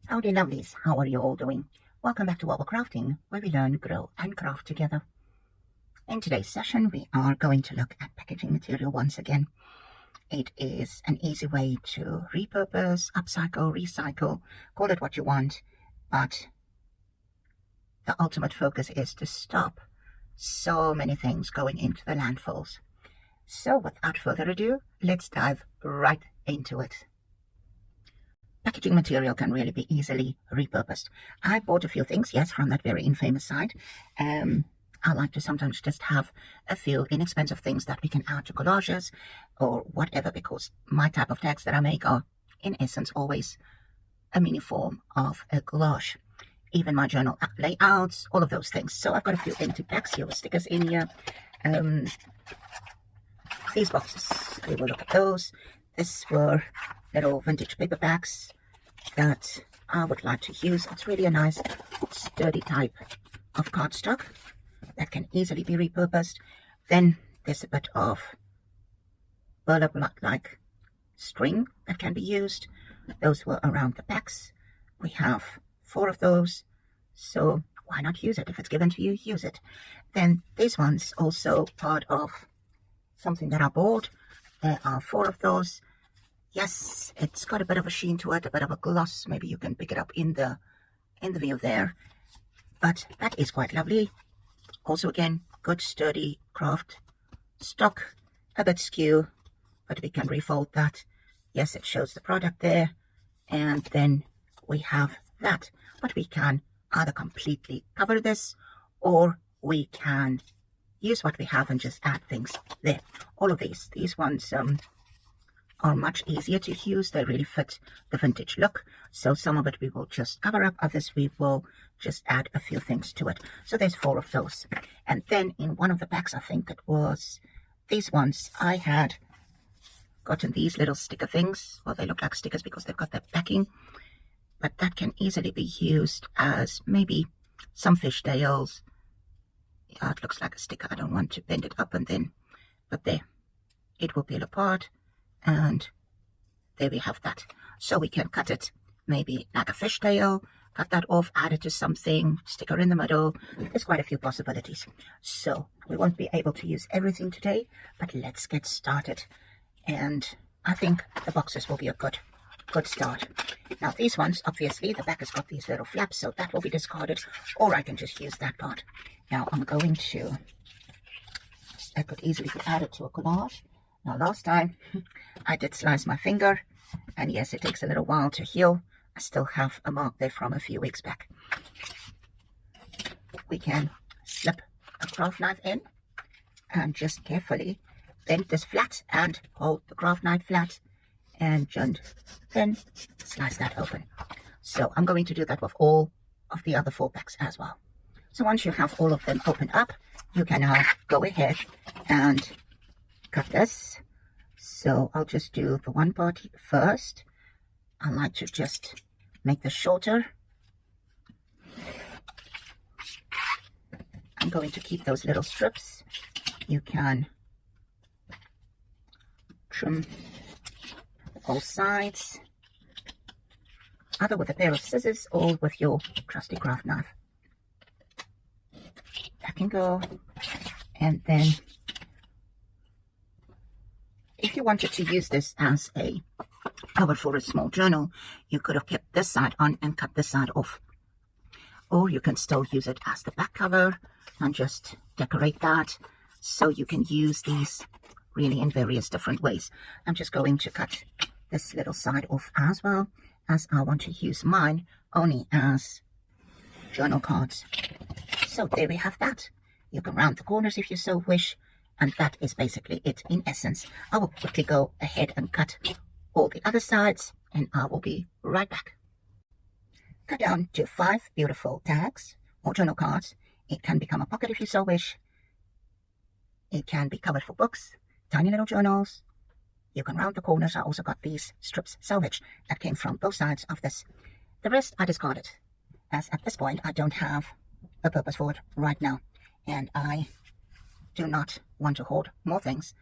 Howdy lovelies, how are you all doing? Welcome back to our crafting, where we learn, grow and craft together. In today's session we are going to look at packaging material once again. It is an easy way to repurpose, upcycle, recycle, call it what you want, but the ultimate focus is to stop so many things going into the landfills. So without further ado, let's dive right into it. Packaging material can really be easily repurposed. I bought a few things, yes, from that very infamous site. I like to sometimes just have a few inexpensive things that we can add to collages or whatever, because my type of tags that I make are, in essence, always a mini form of a collage. Even my journal layouts, all of those things. So I've got a few empty packs here with stickers in here. These boxes, we will look at those. These were little vintage paper packs that I would like to use. It's really a nice sturdy type of cardstock that can easily be repurposed. Then there's a bit of burlap like string that can be used. Those were around the packs. We have 4 of those, so why not use it? If it's given to you, use it. Then these ones also part of something that I bought. There are 4 of those. Yes, it's got a bit of a sheen to it, a bit of a gloss. Maybe you can pick it up in the view there. But that is quite lovely. Also, again, good sturdy craft stock, a bit skew, but we can refold that. Yes, it shows the product there. And then we have that. But we can either completely cover this, or we can use what we have and just add things there. All of these ones are much easier to use. They really fit the vintage look. So some of it we will just cover up, others we will just add a few things to it. So there's 4 of those. And then in one of the packs, I think it was these ones, I had gotten these little sticker things. Well, they look like stickers because they've got that backing, but that can easily be used as maybe some fishtails. Yeah, it looks like a sticker. I don't want to bend it up and then, but there, it will peel apart. And there we have that. So we can cut it maybe like a fishtail, cut that off, add it to something, sticker in the middle. There's quite a few possibilities. So we won't be able to use everything today, but let's get started. And I think the boxes will be a good start. Now these ones, obviously the back has got these little flaps, so that will be discarded, or I can just use that part. Now I'm going to, that could easily be added to a collage. Now last time I did slice my finger, and yes, it takes a little while to heal. I still have a mark there from a few weeks back. We can slip a craft knife in and just carefully bend this flat and hold the craft knife flat and then slice that open. So I'm going to do that with all of the other 4 packs as well. So once you have all of them opened up, you can now go ahead and cut this. So I'll just do the one part first. I like to just make this shorter. I'm going to keep those little strips. You can trim all sides, either with a pair of scissors or with your trusty craft knife. That can go. And then if you wanted to use this as a cover for a small journal, you could have kept this side on and cut this side off. Or you can still use it as the back cover and just decorate that. So you can use these really in various different ways. I'm just going to cut this little side off as well, as I want to use mine only as journal cards. So there we have that. You can round the corners if you so wish. And that is basically it in essence. I will quickly go ahead and cut all the other sides, and I will be right back. Cut down to 5 beautiful tags or journal cards. It can become a pocket if you so wish. It can be covered for books, tiny little journals. You can round the corners. I also got these strips salvaged that came from both sides of this. The rest I discarded, as at this point I don't have a purpose for it right now, and I do not want to hoard more things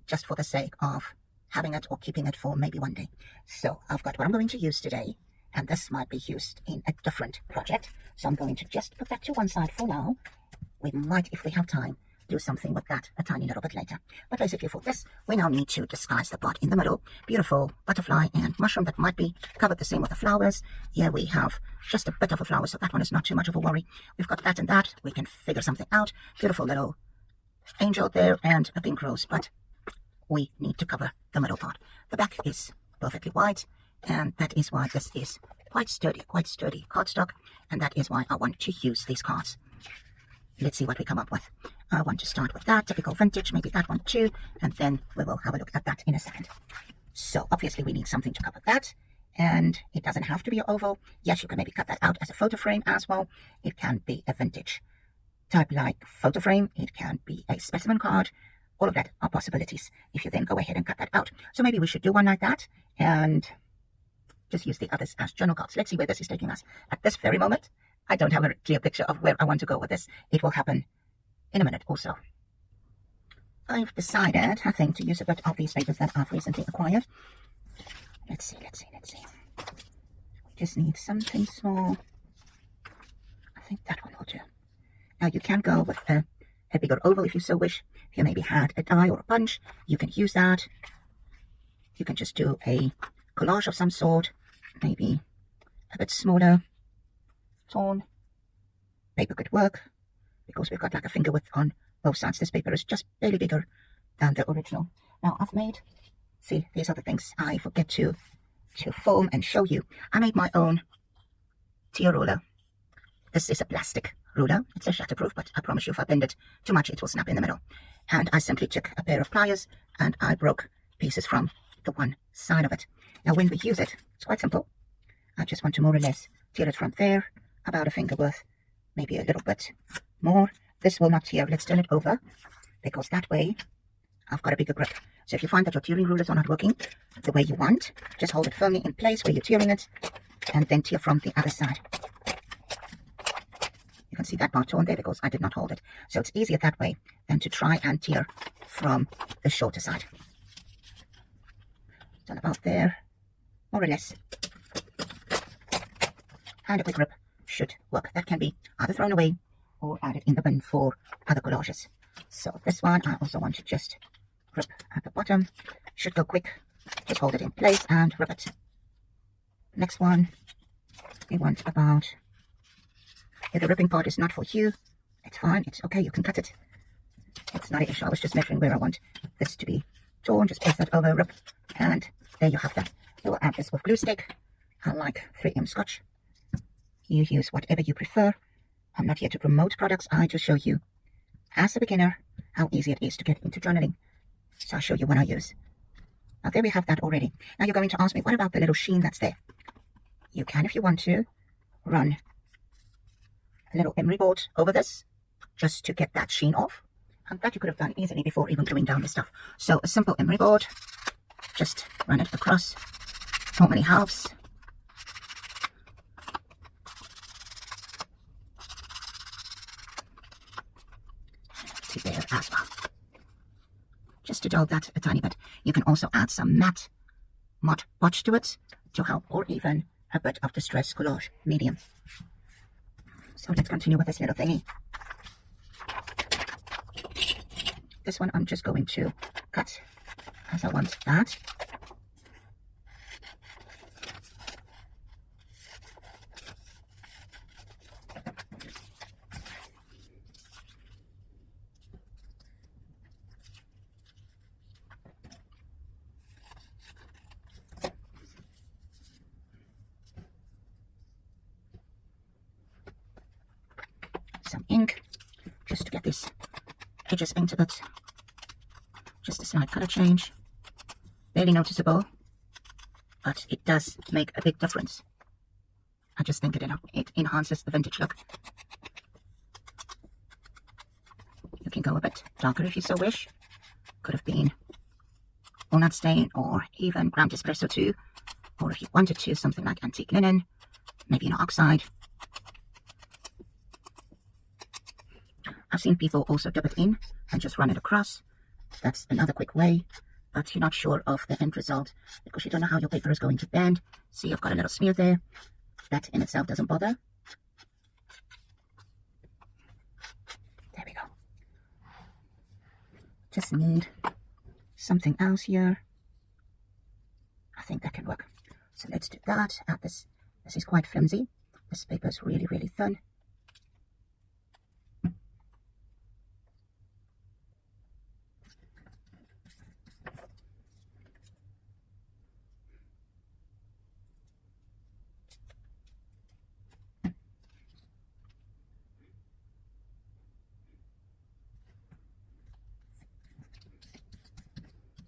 just for the sake of having it or keeping it for maybe one day. So I've got what I'm going to use today, and this might be used in a different project. So I'm going to just put that to one side for now. We might, if we have time, do something with that a tiny little bit later. But basically for this, we now need to disguise the part in the middle. Beautiful butterfly and mushroom that might be covered the same with the flowers. Here we have just a bit of a flower, so that one is not too much of a worry. We've got that and that. We can figure something out. Beautiful little angel there and a pink rose, but we need to cover the middle part. The back is perfectly white, and that is why this is quite sturdy cardstock, and that is why I want to use these cards. Let's see what we come up with. I want to start with that typical vintage, maybe that one too, and then we will have a look at that in a second. So obviously we need something to cover that, and it doesn't have to be an oval. Yes, you can maybe cut that out as a photo frame as well. It can be a vintage type like photo frame. It can be a specimen card. All of that are possibilities if you then go ahead and cut that out. So maybe we should do one like that and just use the others as journal cards. Let's see where this is taking us. At this very moment, I don't have a clear picture of where I want to go with this. It will happen in a minute or so. I've decided, I think, to use a bit of these papers that I've recently acquired. Let's see. We just need something small. I think that one will do. Now you can go with a bigger oval if you so wish. If you maybe had a die or a punch, you can use that. You can just do a collage of some sort, maybe a bit smaller. Torn paper could work because we've got like a finger width on both sides. This paper is just barely bigger than the original. Now I've made, see, these are the things I forget to film and show you. I made my own tear ruler. This is a plastic ruler. It's a shatterproof, but I promise you if I bend it too much, it will snap in the middle. And I simply took a pair of pliers and I broke pieces from the one side of it. Now when we use it, it's quite simple. I just want to more or less tear it from there, about a finger worth, maybe a little bit more. This will not tear. Let's turn it over because that way I've got a bigger grip. So if you find that your tearing rulers are not working the way you want, just hold it firmly in place where you're tearing it and then tear from the other side. You can see that part torn there because I did not hold it. So it's easier that way than to try and tear from the shorter side. Done about there, more or less. And a quick grip should work. That can be either thrown away or added in the bin for other collages. So this one I also want to just grip at the bottom. Should go quick. Just hold it in place and rip it. Next one we want about, if the ripping part is not for you, it's fine, it's okay, you can cut it. It's not an issue. I was just measuring where I want this to be torn. Just place that over, rip, and there you have that. We will add this with glue stick. I like 3M Scotch. You use whatever you prefer. I'm not here to promote products. I just show you, as a beginner, how easy it is to get into journaling. So I'll show you what I use. Now there we have that already. Now you're going to ask me, what about the little sheen that's there? You can, if you want to, run a little emery board over this, just to get that sheen off. And that you could have done easily before even gluing down the stuff. So a simple emery board, just run it across. Normally helps. There as well, just to dull that a tiny bit. You can also add some matte Mod Podge to it to help, or even a bit of Distress Collage medium. So let's continue with this little thingy. This one I'm just going to cut as I want that. Some ink just to get these edges inked a bit. Just a slight color change, barely noticeable, but it does make a big difference. I just think it enhances the vintage look. You can go a bit darker if you so wish. Could have been walnut stain or even ground espresso too, or if you wanted to, something like antique linen, maybe an oxide. I've seen people also dip it in and just run it across. That's another quick way, but you're not sure of the end result because you don't know how your paper is going to bend. See, I've got a little smear there. That in itself doesn't bother. There we go. Just need something else here. I think that can work. So let's do that. This is quite flimsy. This paper is really, really thin.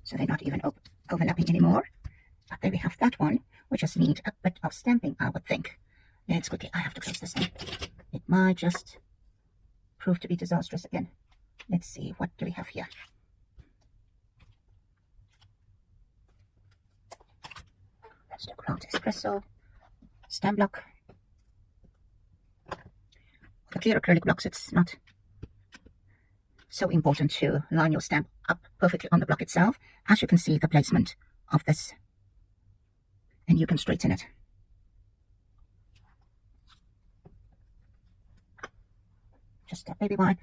So they're not even overlapping anymore. But there we have that one. We just need a bit of stamping, I would think. Let's quickly, I have to close this thing. It might just prove to be disastrous again. Let's see, what do we have here? Let's do ground espresso, stamp block. The clear acrylic blocks, it's not so important to line your stamp up perfectly on the block itself. As you can see, the placement of this, and you can straighten it. Just a baby wipe.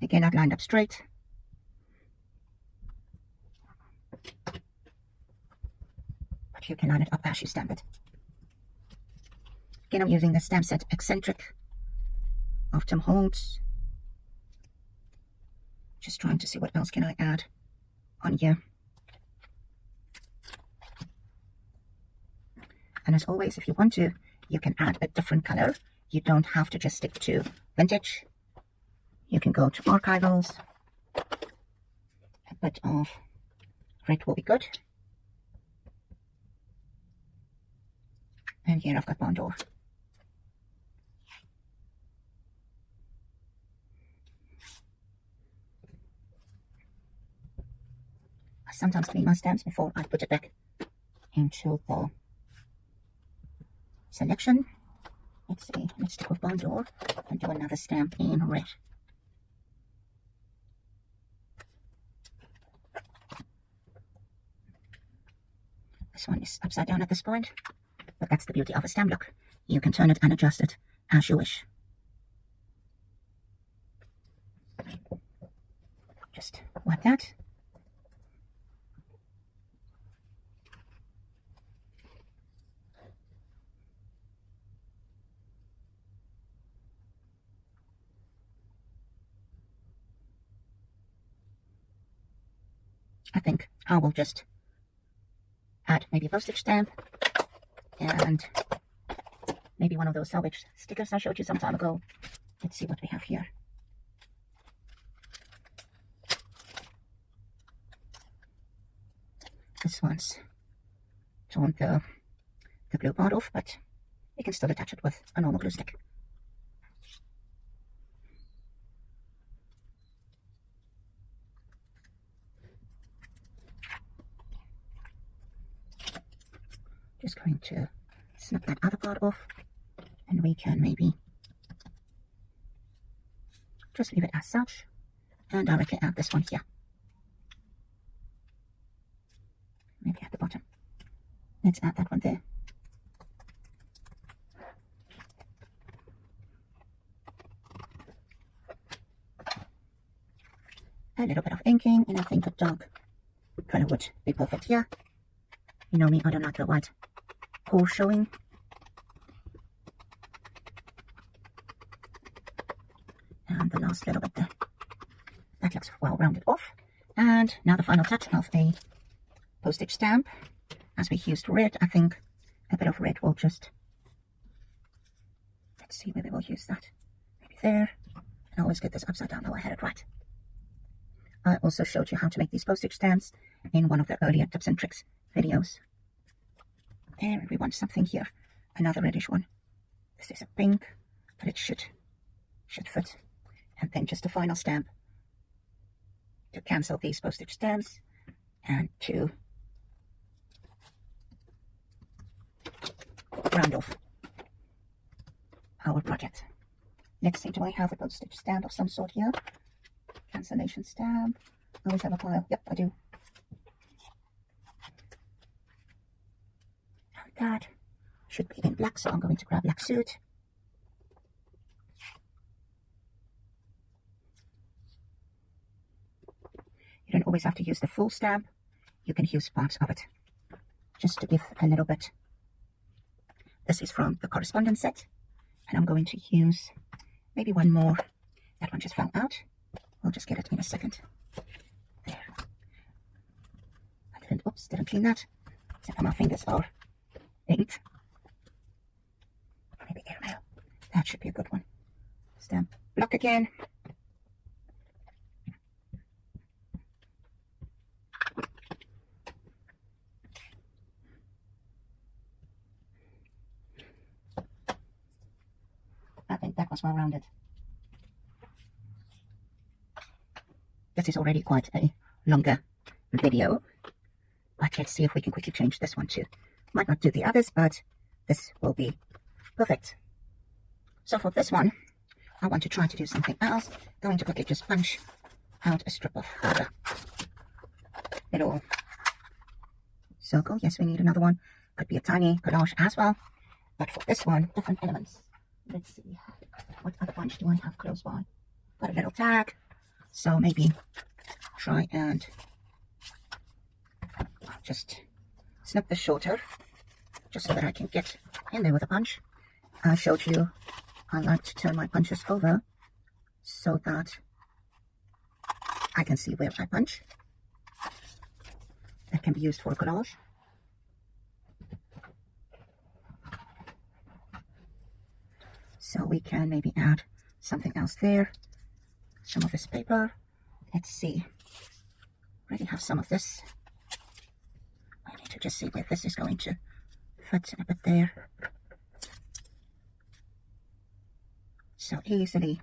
Again, I've lined up straight. But you can line it up as you stamp it. Again, I'm using the stamp set Eccentric of Tim Holtz. Just trying to see what else can I add on here. And as always, if you want to, you can add a different color. You don't have to just stick to vintage. You can go to archivals. A bit of red will be good. And here I've got Barn Door. I sometimes clean my stamps before I put it back into the selection. Let's see, let's stick with Barn Door and do another stamp in red. This one is upside down at this point, but that's the beauty of a stamp block. You can turn it and adjust it as you wish. Just wipe that. I think I will just add maybe a postage stamp and maybe one of those salvage stickers I showed you some time ago. Let's see what we have here. This one's torn the glue part off, but you can still attach it with a normal glue stick. Just going to snip that other part off, and we can maybe just leave it as such and directly add this one here. Maybe at the bottom. Let's add that one there. A little bit of inking, and I think a dark color would be perfect here. You know me, I don't like the white core showing. And the last little bit there. That looks well rounded off. And now the final touch of a postage stamp. As we used red, I think a bit of red will just... Let's see where we will use that. Maybe there. And I always get this upside down, though I had it right. I also showed you how to make these postage stamps in one of the earlier tips and tricks videos. There, we want something here, another reddish one. This is a pink, but it should fit. And then just a final stamp to cancel these postage stamps. and to round off our project. Let's see, do I have a postage stamp of some sort here? Cancellation stamp. I always have a pile. Yep, I do. And that should be in black, so I'm going to grab black suit. You don't always have to use the full stamp. You can use parts of it, just to give a little bit. This is from the correspondence set, and I'm going to use maybe one more. That one just fell out. We'll just get it in a second. There. I didn't clean that. Except my fingers are inked. Maybe airmail. That should be a good one. Stamp block again. I think that was well rounded. This is already quite a longer video, but let's see if we can quickly change this one too. Might not do the others, but this will be perfect. So for this one, I want to try to do something else. Going to quickly just punch out a strip of paper. Little circle. Yes, we need another one. Could be a tiny collage as well. But for this one, different elements. Let's see, what other punch do I have close by? Got a little tag, so maybe try and just snip this shorter, just so that I can get in there with a punch. I showed you I like to turn my punches over so that I can see where I punch. That can be used for a collage. So we can maybe add something else there. Some of this paper. Let's see. Already have some of this. I need to just see where this is going to fit a bit there. So easily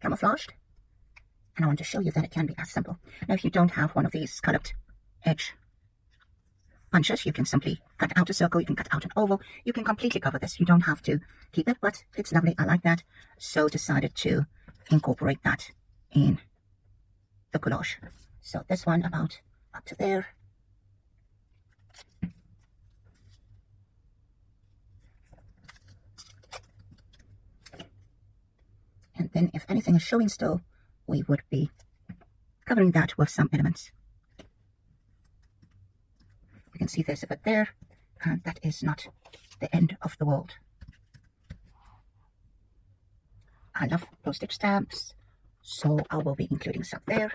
camouflaged. And I want to show you that it can be as simple. Now, if you don't have one of these scalloped edge punches, you can simply cut out a circle, you can cut out an oval, you can completely cover this. You don't have to keep it, but it's lovely. I like that. So decided to incorporate that in the collage. So this one about up to there. And then if anything is showing still, we would be covering that with some elements. You can see there's a bit there, and that is not the end of the world. I love postage stamps, so I will be including some there.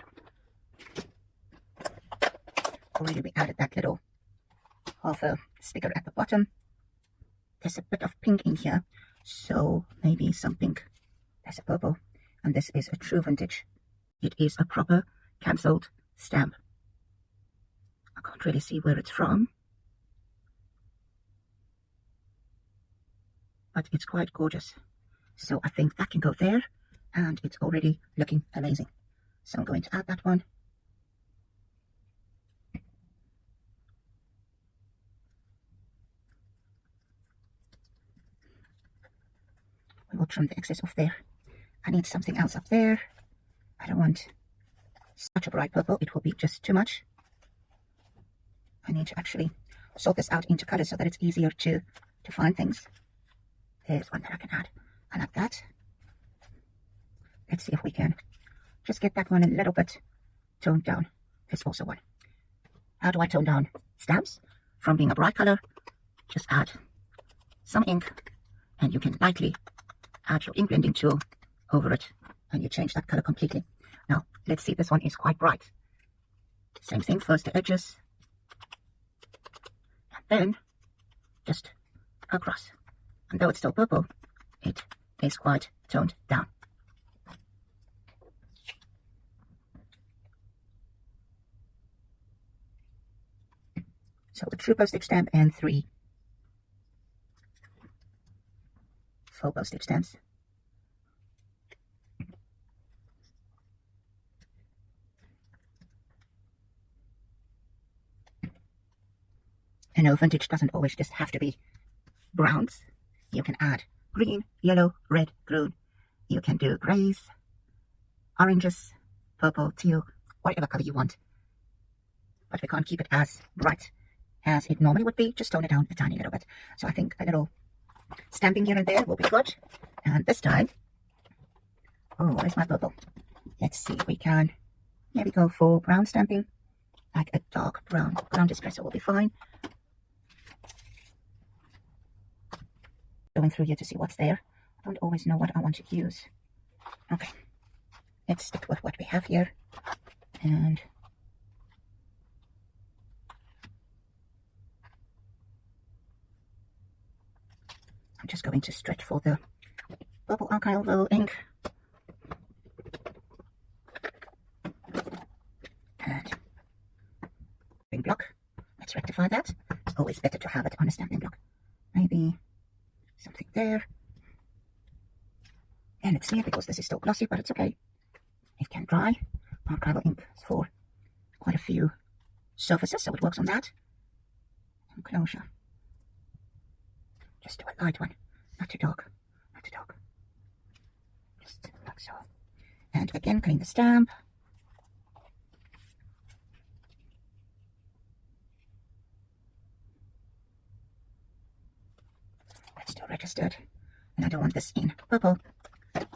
Already we added that little half a sticker at the bottom. There's a bit of pink in here, so maybe some pink. There's a purple, and this is a true vintage. It is a proper cancelled stamp. I can't really see where it's from, but it's quite gorgeous. So I think that can go there, and it's already looking amazing. So I'm going to add that one. We will trim the excess off there. I need something else up there. I don't want such a bright purple. It will be just too much. I need to actually sort this out into colors so that it's easier to find things. There's one that I can add. I like that. Let's see if we can just get that one a little bit toned down. There's also one. How do I tone down stamps? From being a bright color, just add some ink, and you can lightly add your ink blending tool over it, and you change that color completely. Now, let's see, this one is quite bright. Same thing, first the edges, and then just across. And though it's still purple, it is quite toned down. So a true postage stamp and 3 faux postage stamps. You know, vintage doesn't always just have to be browns. You can add green, yellow, red, blue. You can do grays, oranges, purple, teal, whatever color you want. But we can't keep it as bright as it normally would be. Just tone it down a tiny little bit. So I think a little stamping here and there will be good. And this time, oh, where's my purple? Let's see if we can maybe go for brown stamping, like a dark brown. Ground espresso will be fine. Going through here to see what's there. I don't always know what I want to use. Okay, let's stick with what we have here. And I'm just going to stretch for the purple archival ink. And stamping block. Let's rectify that. It's always better to have it on a stamping block. Maybe something there. And let's see, because this is still glossy, but it's okay. It can dry. Archival ink is for quite a few surfaces, so it works on that. Enclosure. Just do a light one, not too dark, not too dark. Just like so. And again, clean the stamp. Let's do registered. And I don't want this in purple. Black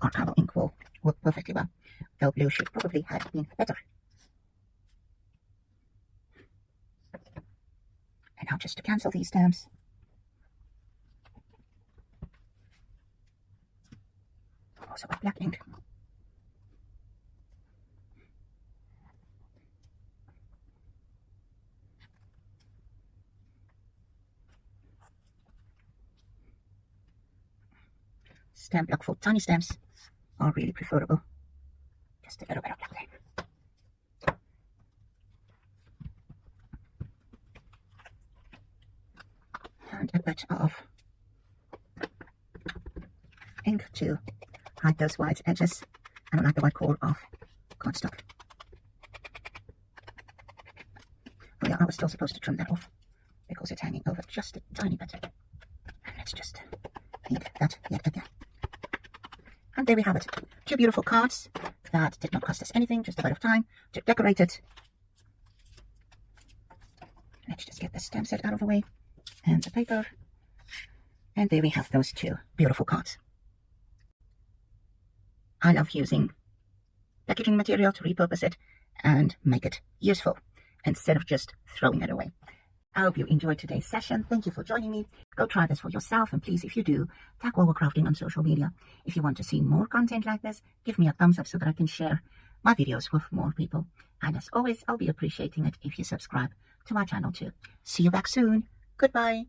archival ink will work perfectly well. Though blue should probably have been better. And now just to cancel these stamps. Also with black ink. Stamp block for tiny stamps are really preferable. Just a little bit of black there. And a bit of ink to hide those white edges. I don't like the white core of cardstock. Oh yeah, I was still supposed to trim that off because it's hanging over just a tiny bit. And let's just ink that yet again. And there we have it. 2 beautiful cards that did not cost us anything, just a bit of time to decorate it. Let's just get the stamp set out of the way and the paper. And there we have those 2 beautiful cards. I love using packaging material to repurpose it and make it useful instead of just throwing it away. I hope you enjoyed today's session. Thank you for joining me. Go try this for yourself, and please, if you do, tag Wowo Crafting on social media. If you want to see more content like this, give me a thumbs up so that I can share my videos with more people. And as always, I'll be appreciating it if you subscribe to my channel too. See you back soon. Goodbye.